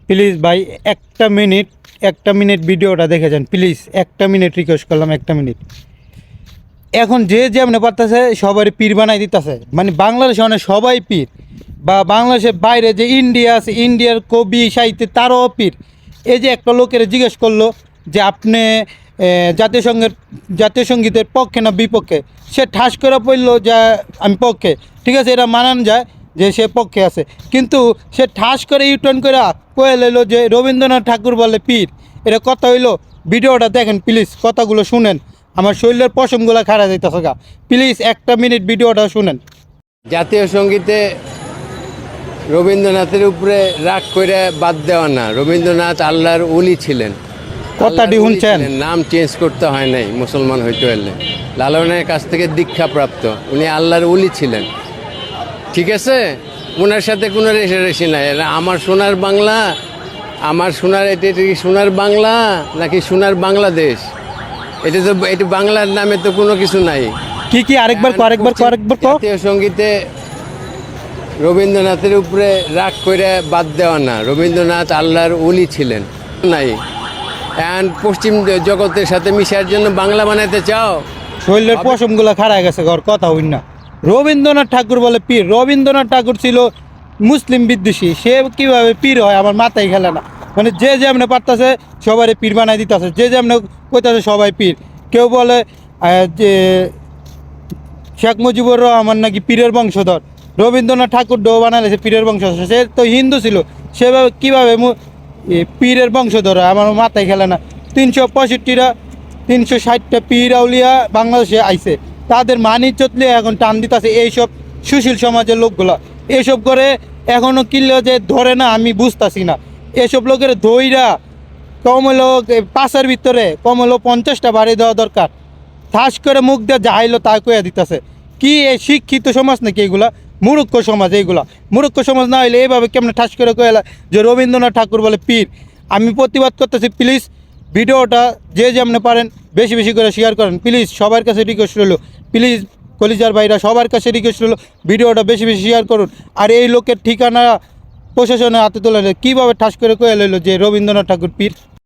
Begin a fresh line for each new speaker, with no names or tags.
Please ভাই একটা minute ভিডিওটা দেখে যান প্লিজ। একটা মিনিট রিকোয়েস্ট করলাম, একটা মিনিট। এখন যে যেমনি পারতেছে সবারই পীর বানাই দিতেছে, মানে বাংলাদেশে অনেক সবাই পীর, বা বাংলাদেশের বাইরে যে ইন্ডিয়া আছে, ইন্ডিয়ার কবি সাহিত্যে তারও পীর। এই যে একটা লোকের জিজ্ঞেস করলো যে আপনি জাতীয় সঙ্গীতের পক্ষে না বিপক্ষে, সে ঠাস করে পড়লো যে আমি পক্ষে। ঠিক আছে, এটা মানান যায় যে সে পক্ষে আছে, কিন্তু সে ঠাস করে ইউটার্ন করে কয়ে লইলো যে রবীন্দ্রনাথ ঠাকুর বলে পীর। এটা কথা হইলো? ভিডিওটা দেখেন প্লিজ, কথাগুলো শুনেন, আমার শরীরের পশমগুলো খাড়া যাইতেছে গা। প্লিজ একটা মিনিট ভিডিওটা শুনেন।
জাতীয় সঙ্গীতে রবীন্দ্রনাথের উপরে রাগ করে বাদ দেওয়া না। রবীন্দ্রনাথ আল্লাহর ওলি ছিলেন।
কথাটি শুনছেন?
নাম চেঞ্জ করতে হয় নাই মুসলমান হইতে হলে। লালনের কাছ থেকে দীক্ষা প্রাপ্ত, উনি আল্লাহর ওলি ছিলেন। ঠিক আছে, ওনার সাথে কোনো রেশারেশি নাই। আমার সোনার বাংলা, আমার সোনার এটা কি সোনার বাংলা নাকি সোনার বাংলাদেশ? এটা বাংলার নামে তো কোনো কিছু নাই।
কি আরেকবার
জাতীয় সঙ্গীতে রবীন্দ্রনাথের উপরে রাগ করে বাদ দেওয়া না। রবীন্দ্রনাথ আল্লাহর ওলি ছিলেন নাই। অ্যান্ড পশ্চিম জগতের সাথে মিশার জন্য বাংলা বানাইতে চাও?
শরীরের পশমগুলো খাড়া গেছে ঘর, কথা হইন না। রবীন্দ্রনাথ ঠাকুর বলে পীর। রবীন্দ্রনাথ ঠাকুর ছিল মুসলিম বিদ্বেষী, সে কীভাবে পীর হয় আমার মাথায় খেলে না। মানে যে যেমনে পারতেছে সবাই পীর বানাই দিতেছে, যে যেমনে কইতাছে সবাই পীর। কেউ বলে যে শেখ মুজিবুর রহমান নাকি পীরের বংশধর, রবীন্দ্রনাথ ঠাকুর ডো বানাইছে পীরের বংশধর। সে তো হিন্দু ছিল, সেভাবে কীভাবে পীরের বংশধর হয় আমার মাথায় খেলে না। 360টা পীর আউলিয়া বাংলাদেশে আইছে, তাদের মান ইজ্জত নিয়ে এখন টান দিতেছে এইসব সুশীল সমাজের লোকগুলা। এসব করে এখনও কিনলেও যে ধরে না আমি বুঝতেছি না। এসব লোকের ধৈরা কম হলো পাশের ভিতরে কম হলো 50টা বাড়ি দেওয়া দরকার। ঠাস করে মুখ দিয়ে যাইলো তা কইয়া দিতেছে। কি এই শিক্ষিত সমাজ নাকি এগুলা? মূর্খ সমাজ এইগুলা। মূর্খ সমাজ না হইলে এইভাবে কেমন ঠাস করে কইলা যে রবীন্দ্রনাথ ঠাকুর বলে পীর? আমি প্রতিবাদ করতেছি, প্লিজ ভিডিওটা যে যেমনি পারেন বেশি বেশি করে শেয়ার করেন প্লিজ। সবার কাছে রিকোয়েস্ট রইলো, প্লিজ কলিজার ভাইরা সবার কাছে রিকোয়েস্ট রইলো, ভিডিওটা বেশি বেশি শেয়ার করুন। আর এই লোকের ঠিকানা প্রশাসনের হাতে তুলে কীভাবে ঠাস করে কয়ে লইলো যে রবীন্দ্রনাথ ঠাকুর পীর।